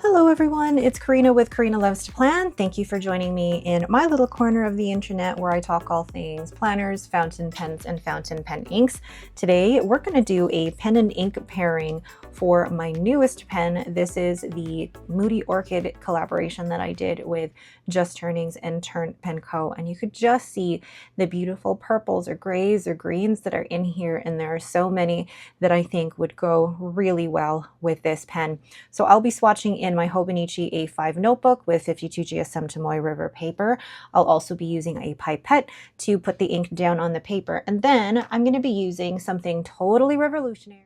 Hello everyone, it's Karina with Karina Loves to Plan. Thank you for joining me in my little corner of the internet where I talk all things planners, fountain pens, and fountain pen inks. Today we're going to do a pen and ink pairing for my newest pen. This is the Moody Orchid collaboration that I did with Just Turnings and Turn Pen Co. And you could just see the beautiful purples or grays or greens that are in here, and there are so many that I think would go really well with this pen. So I'll be swatching in my Hobonichi A5 notebook with 52 GSM Tomoe River paper. I'll also be using a pipette to put the ink down on the paper. And then I'm going to be using something totally revolutionary,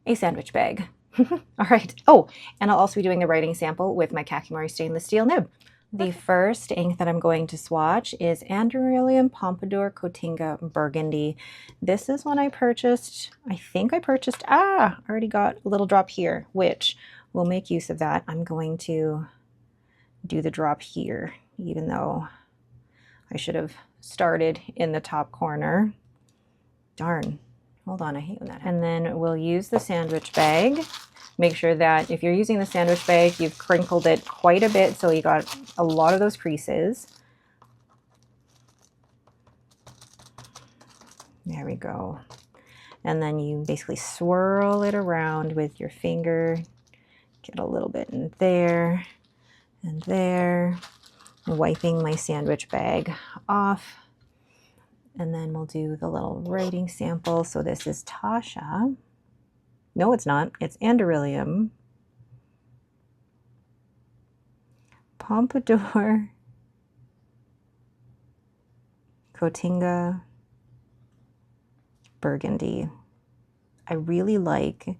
a sandwich bag. All right. Oh, and I'll also be doing the writing sample with my Kakimori stainless steel nib. The first ink that I'm going to swatch is Andurelium Pompadour Cotinga Burgundy. This is one I purchased. I think I purchased, I already got a little drop here, which we'll make use of that. I'm going to do the drop here, even though I should have started in the top corner. Darn. Hold on, I hate when that happens. And then we'll use the sandwich bag. Make sure that if you're using the sandwich bag, you've crinkled it quite a bit so you got a lot of those creases. There we go. And then you basically swirl it around with your finger. Get a little bit in there and there. Wiping my sandwich bag off. And then we'll do the little writing sample. So this is Tasha. No, it's not. It's Andurelium Pompadour Cotinga Burgundy. I really like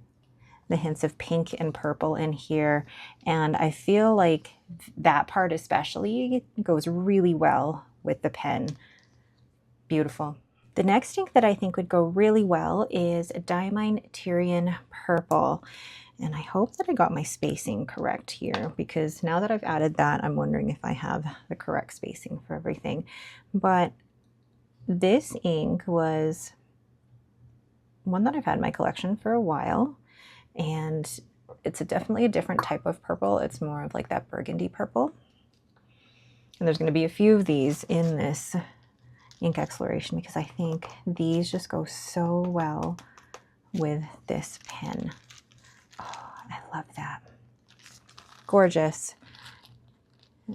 the hints of pink and purple in here, and I feel like that part especially goes really well with the pen. Beautiful. The next ink that I think would go really well is Diamine Tyrian Purple. And I hope that I got my spacing correct here, because now that I've added that, I'm wondering if I have the correct spacing for everything. But this ink was one that I've had in my collection for a while, and it's definitely a different type of purple. It's more of like that burgundy purple. And there's going to be a few of these in this ink exploration because I think these just go so well with this pen. Oh, I love that. Gorgeous.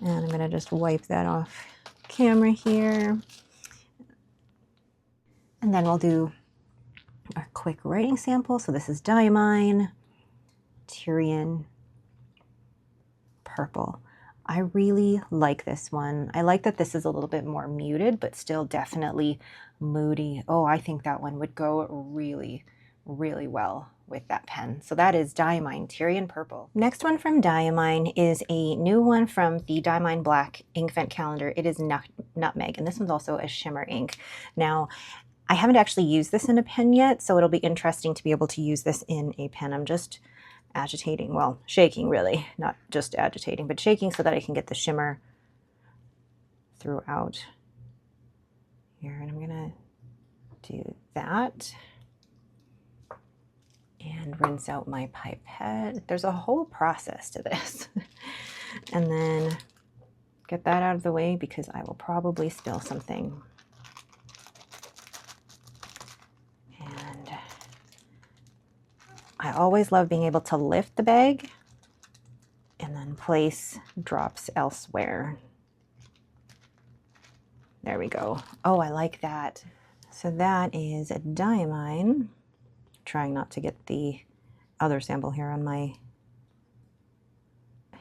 And I'm going to just wipe that off camera here. And then we'll do a quick writing sample. So this is Diamine Tyrian Purple. I really like this one. I like that this is a little bit more muted, but still definitely moody. Oh, I think that one would go really, really well with that pen. So that is Diamine Tyrian Purple. Next one from Diamine is a new one from the Diamine Black Inkvent calendar. It is Nutmeg, and this one's also a shimmer ink. Now, I haven't actually used this in a pen yet, so it'll be interesting to be able to use this in a pen. I'm just agitating, well, shaking really, not just agitating, but shaking so that I can get the shimmer throughout here. And I'm gonna do that and rinse out my pipette. There's a whole process to this. And then get that out of the way because I will probably spill something. I always love being able to lift the bag and then place drops elsewhere. There we go. Oh, I like that. So that is a Diamine. Trying not to get the other sample here on my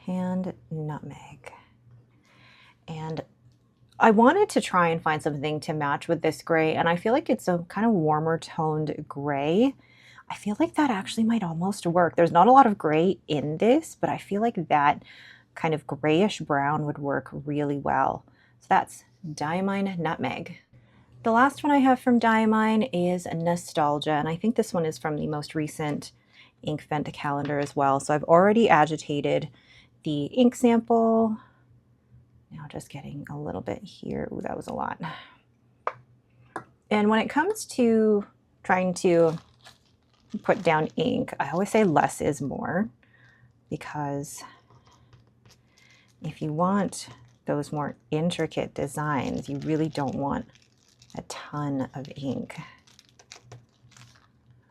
hand. Nutmeg. And I wanted to try and find something to match with this gray, and I feel like it's a kind of warmer toned gray. I feel like that actually might almost work. There's not a lot of gray in this, but I feel like that kind of grayish brown would work really well. So that's Diamine Nutmeg. The last one I have from Diamine is Nostalgia, and I think this one is from the most recent Inkvent calendar as well. So I've already agitated the ink sample. Now just getting a little bit here. Ooh, that was a lot. And when it comes to trying to put down ink, I always say less is more, because if you want those more intricate designs, you really don't want a ton of ink,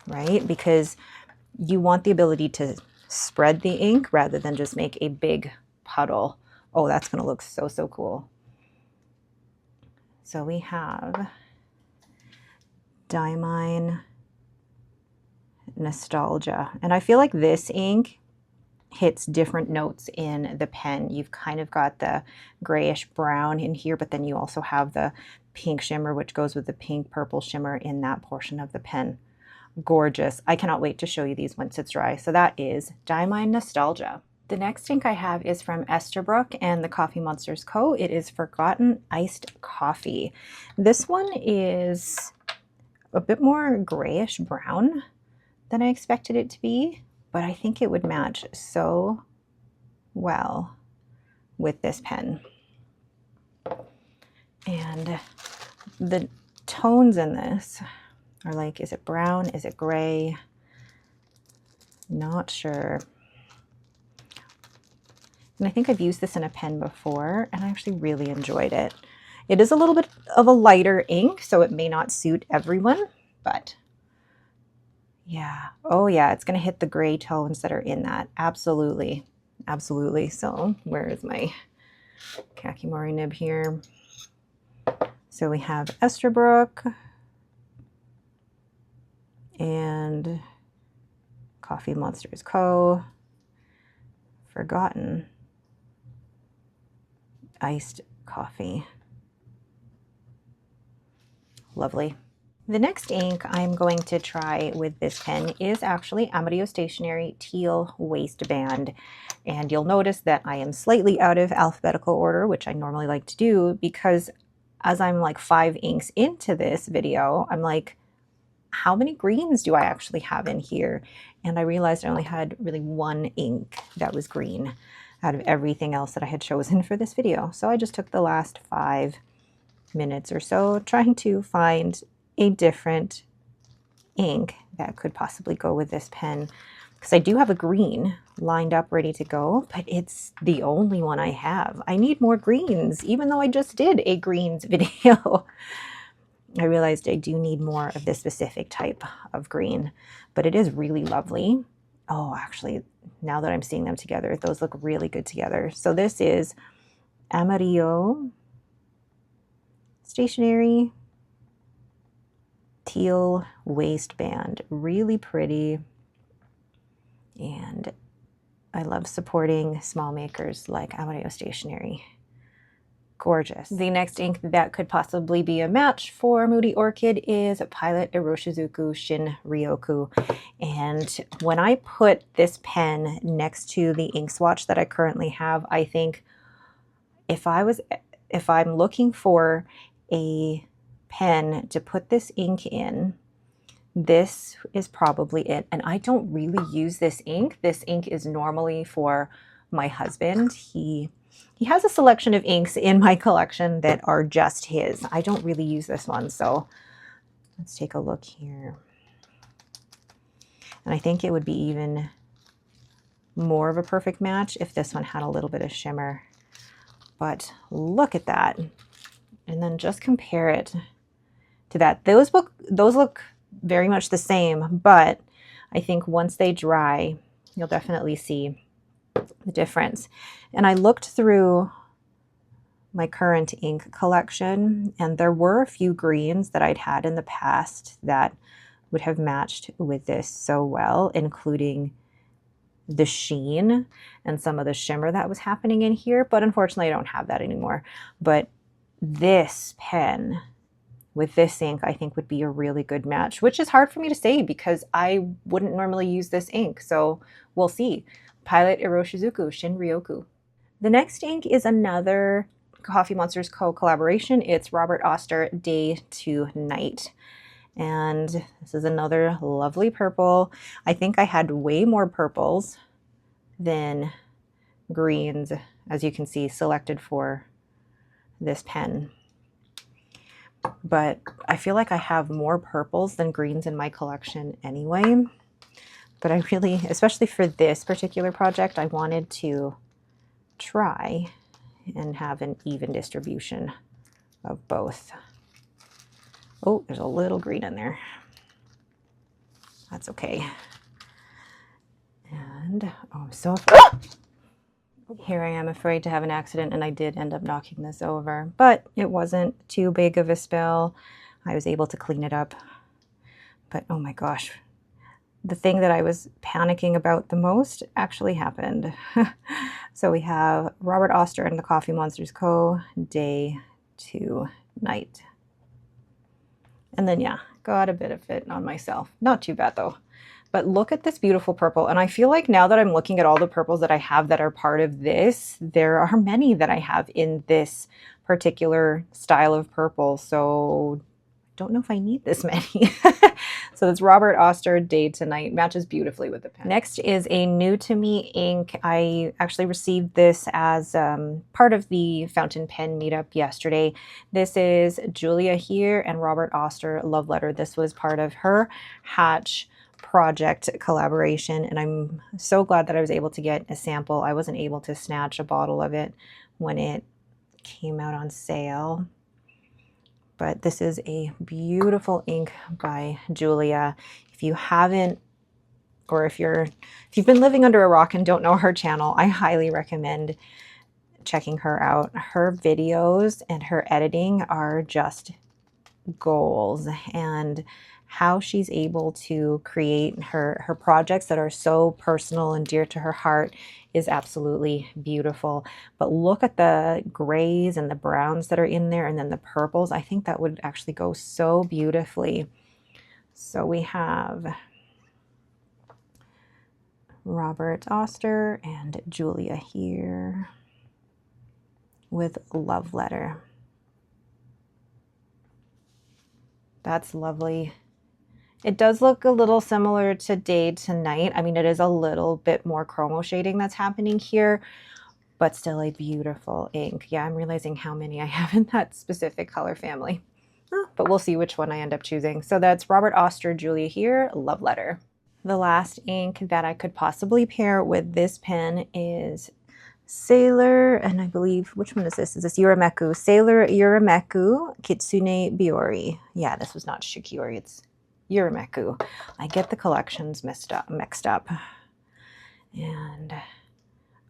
right? Because you want the ability to spread the ink rather than just make a big puddle. Oh, that's going to look so, so cool. So we have Diamine Nostalgia. And I feel like this ink hits different notes in the pen. You've kind of got the grayish brown in here, but then you also have the pink shimmer, which goes with the pink purple shimmer in that portion of the pen. Gorgeous. I cannot wait to show you these once it's dry. So that is Diamine Nostalgia. The next ink I have is from Esterbrook and the Coffee Monsters Co. It is Forgotten Iced Coffee. This one is a bit more grayish brown than I expected it to be, but I think it would match so well with this pen. And the tones in this are like, is it brown? Is it gray? Not sure. And I think I've used this in a pen before, and I actually really enjoyed it. It is a little bit of a lighter ink, so it may not suit everyone, but yeah. Oh yeah, it's going to hit the gray tones that are in that. Absolutely. Absolutely. So where is my Kakimori nib here? So we have Esterbrook and Coffee Monsters Co. Forgotten Iced Coffee. Lovely. The next ink I'm going to try with this pen is actually Amarillo Stationery Teal Waistband. And you'll notice that I am slightly out of alphabetical order, which I normally like to do, because as I'm like 5 inks into this video, I'm like, how many greens do I actually have in here? And I realized I only had really 1 ink that was green out of everything else that I had chosen for this video. So I just took the last 5 minutes or so trying to find a different ink that could possibly go with this pen, because I do have a green lined up ready to go, but it's the only one I have. I need more greens, even though I just did a greens video. I realized I do need more of this specific type of green, but it is really lovely. Oh, actually, now that I'm seeing them together, those look really good together. So this is Amarillo Stationery Teal Waistband. Really pretty. And I love supporting small makers like Amarillo Stationery. Gorgeous. The next ink that could possibly be a match for Moody Orchid is Pilot Iroshizuku Shin Ryoku. And when I put this pen next to the ink swatch that I currently have, I think if I'm looking for a pen to put this ink in, this is probably it. And I don't really use this ink. This ink is normally for my husband. He has a selection of inks in my collection that are just his. I don't really use this one, so let's take a look here. And I think it would be even more of a perfect match if this one had a little bit of shimmer. But look at that. And then just compare it to that. Those look very much the same, but I think once they dry, you'll definitely see the difference. And I looked through my current ink collection, and there were a few greens that I'd had in the past that would have matched with this so well, including the sheen and some of the shimmer that was happening in here. But unfortunately, I don't have that anymore. But this pen with this ink, I think, would be a really good match, which is hard for me to say because I wouldn't normally use this ink. So we'll see. Pilot Iroshizuku Shin Ryoku. The next ink is another Coffee Monsters Co. collaboration. It's Robert Auster Day to Night. And this is another lovely purple. I think I had way more purples than greens, as you can see, selected for this pen. But I feel like I have more purples than greens in my collection anyway. But I really, especially for this particular project, I wanted to try and have an even distribution of both. Oh, there's a little green in there. That's okay. And oh, I'm so afraid. Here I am, afraid to have an accident, and I did end up knocking this over, but it wasn't too big of a spill. I was able to clean it up. But oh my gosh, the thing that I was panicking about the most actually happened. So we have Robert Auster and the Coffee Monsters Co. day to night. And then yeah, got a bit of it on myself. Not too bad though. But look at this beautiful purple. And I feel like now that I'm looking at all the purples that I have that are part of this, there are many that I have in this particular style of purple. So don't know if I need this many. So that's Robert Auster Day to Night. Matches beautifully with the pen. Next is a new to me ink. I actually received this as part of the fountain pen meetup yesterday. This is Julia here and Robert Auster Love Letter. This was part of her Hatch project collaboration, and I'm so glad that I was able to get a sample. I wasn't able to snatch a bottle of it when it came out on sale. But this is a beautiful ink by Julia. If you haven't, or if you've been living under a rock and don't know her channel, I highly recommend checking her out. Her videos and her editing are just goals, and how she's able to create her projects that are so personal and dear to her heart is absolutely beautiful. But look at the grays and the browns that are in there, and then the purples. I think that would actually go so beautifully. So we have Robert Auster and Julia here with Love Letter. That's lovely. It does look a little similar to Day to Night. I mean, it is a little bit more chromo shading that's happening here, but still a beautiful ink. Yeah, I'm realizing how many I have in that specific color family. But we'll see which one I end up choosing. So that's Robert Auster, Julia here, Love Letter. The last ink that I could possibly pair with this pen is Sailor, and I believe, which one is this? Is this Urameku? Sailor Urameku Kitsune Biori. Yeah, this was not Shikiori, it's Urameku. I get the collections mixed up. And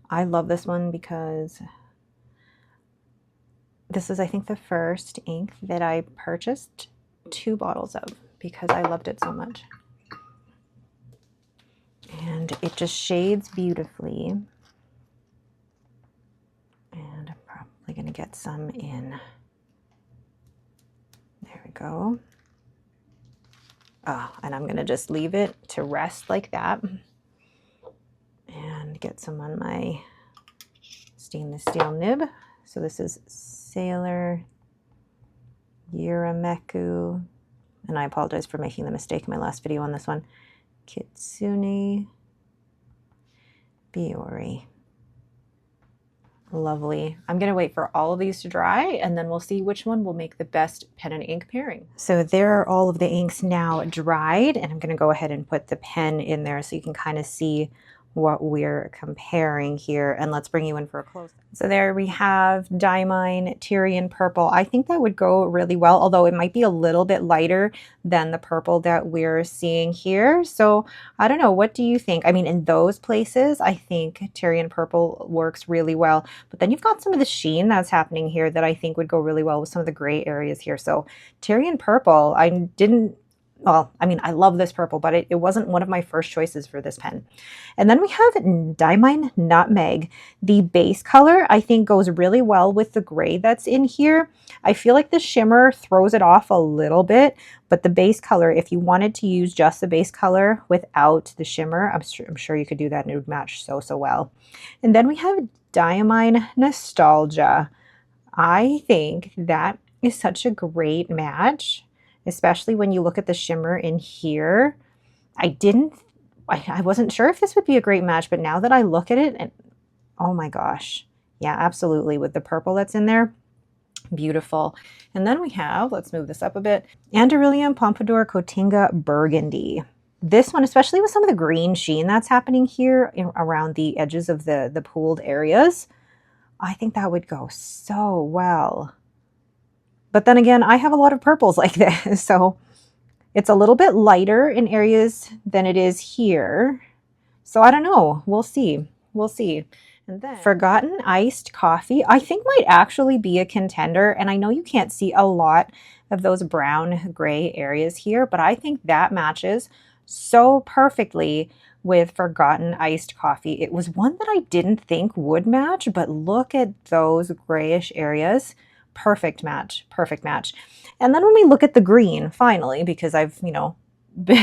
I love this one because this is, I think, the first ink that I purchased 2 bottles of because I loved it so much. And it just shades beautifully. And I'm probably going to get some in. There we go. Oh, and I'm going to just leave it to rest like that. And get some on my stainless steel nib. So this is Sailor Urameku. And I apologize for making the mistake in my last video on this one. Kitsune Biori. Lovely. I'm going to wait for all of these to dry, and then we'll see which one will make the best pen and ink pairing. So there are all of the inks now dried, and I'm going to go ahead and put the pen in there so you can kind of see what we're comparing here. And let's bring you in for a close. So there we have Diamine Tyrian Purple. I think that would go really well, although it might be a little bit lighter than the purple that we're seeing here. So I don't know, what do you think? I mean, in those places, I think Tyrian Purple works really well. But then you've got some of the sheen that's happening here that I think would go really well with some of the gray areas here. So Tyrian Purple, well, I mean, I love this purple, but it wasn't one of my first choices for this pen. And then we have Diamine Nutmeg. The base color, I think, goes really well with the gray that's in here. I feel like the shimmer throws it off a little bit, but the base color, if you wanted to use just the base color without the shimmer, I'm sure you could do that and it would match so well. And then we have Diamine Nostalgia. I think that is such a great match, especially when you look at the shimmer in here. I wasn't sure if this would be a great match, but now that I look at it, and oh my gosh, yeah, absolutely, with the purple that's in there, beautiful. And then we have, let's move this up a bit, Anderillium Pompadour Cotinga Burgundy. This one, especially with some of the green sheen that's happening here around the edges of the pooled areas, I think that would go so well. But then again, I have a lot of purples like this, so it's a little bit lighter in areas than it is here. So I don't know. We'll see. We'll see. And then Forgotten Iced Coffee, I think might actually be a contender. And I know you can't see a lot of those brown gray areas here, but I think that matches so perfectly with Forgotten Iced Coffee. It was one that I didn't think would match, but look at those grayish areas. Perfect match, perfect match. And then when we look at the green, finally, because I've,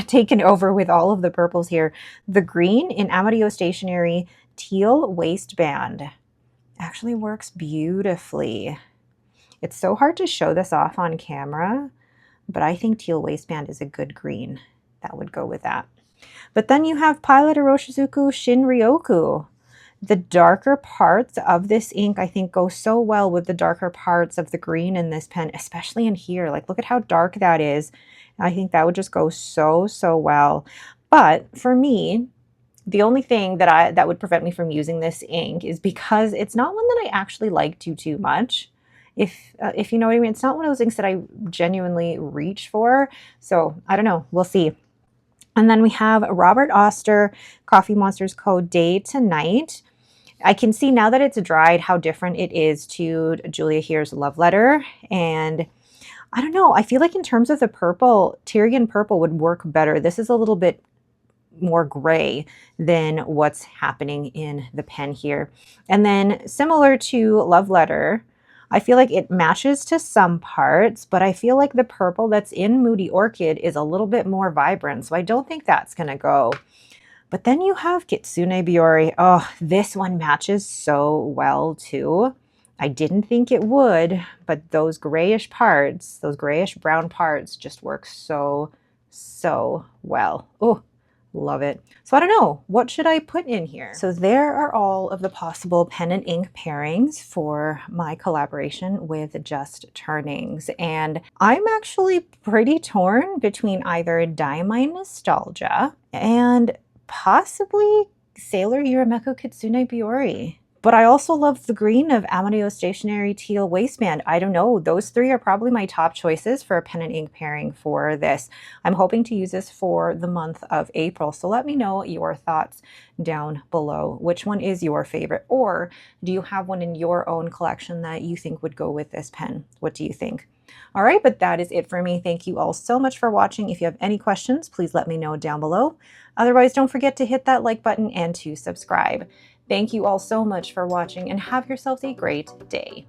taken over with all of the purples here, the green in Amarillo Stationery Teal Waistband actually works beautifully. It's so hard to show this off on camera, but I think Teal Waistband is a good green. That would go with that. But then you have Pilot Iroshizuku Shinryoku. The darker parts of this ink, I think, go so well with the darker parts of the green in this pen, especially in here. Like, look at how dark that is. I think that would just go so, so well. But for me, the only thing that would prevent me from using this ink is because it's not one that I actually like too much. If you know what I mean. It's not one of those inks that I genuinely reach for. So I don't know. We'll see. And then we have Robert Auster Coffee Monsters Co. Day to Night. I can see now that it's dried how different it is to Julia Here's Love Letter. And I don't know, I feel like in terms of the purple, Tyrian purple would work better. This is a little bit more gray than what's happening in the pen here. And then similar to Love Letter, I feel like it matches to some parts, but I feel like the purple that's in Moody Orchid is a little bit more vibrant. So I don't think that's going to go. But then you have Kitsune Biori. Oh, this one matches so well too. I didn't think it would, but those grayish parts, those grayish brown parts just work so, so well. Oh, love it. So I don't know, what should I put in here? So there are all of the possible pen and ink pairings for my collaboration with Just Turnings. And I'm actually pretty torn between either Diamine Nostalgia and possibly Sailor Yurimeko Kitsune Biori. But I also love the green of Amarillo Stationery Teal Waistband. I don't know. Those three are probably my top choices for a pen and ink pairing for this. I'm hoping to use this for the month of April. So let me know your thoughts down below. Which one is your favorite? Or do you have one in your own collection that you think would go with this pen? What do you think? All right, but that is it for me. Thank you all so much for watching. If you have any questions, please let me know down below. Otherwise, don't forget to hit that like button and to subscribe. Thank you all so much for watching and have yourselves a great day.